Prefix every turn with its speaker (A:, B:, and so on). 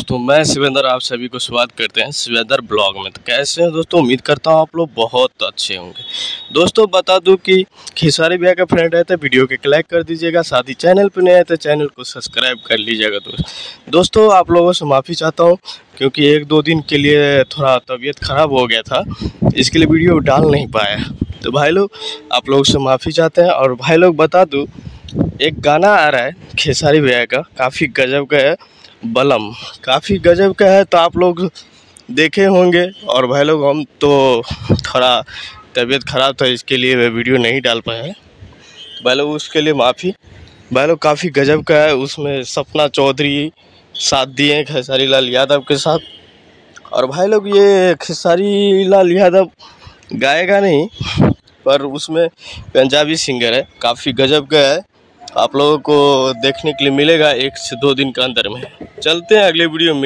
A: दोस्तों, मैं शिवेंद्र आप सभी को स्वागत करते हैं शिवेंद्र ब्लॉग में। तो कैसे हैं दोस्तों? उम्मीद करता हूं आप लोग बहुत अच्छे होंगे। दोस्तों बता दूं कि खेसारी भैया का फ्रेंड है तो वीडियो के लाइक कर दीजिएगा, साथ ही चैनल पर नए हैं तो चैनल को सब्सक्राइब कर लीजिएगा। दोस्तों आप लोगों से माफ़ी चाहता हूँ क्योंकि 1-2 दिन के लिए थोड़ा तबीयत ख़राब हो गया था, इसके लिए वीडियो डाल नहीं पाया। तो भाई लोग आप लोगों से माफ़ी चाहते हैं। और भाई लोग बता दूँ, एक गाना आ रहा है खेसारी भैया का, काफ़ी गजब का है, बलम काफ़ी गजब का है, तो आप लोग देखे होंगे। और भाई लोग हम तो थोड़ा तबीयत ख़राब था, इसके लिए मैं वीडियो नहीं डाल पाया है भाई लोग, उसके लिए माफ़ी। भाई लोग काफ़ी गजब का है, उसमें सपना चौधरी साथ दिए खेसारी लाल यादव के साथ। और भाई लोग ये खेसारी लाल यादव गाएगा नहीं, पर उसमें पंजाबी सिंगर है, काफ़ी गजब का है, आप लोगों को देखने के लिए मिलेगा 1 से 2 दिन के अंदर में। चलते हैं अगले वीडियो में।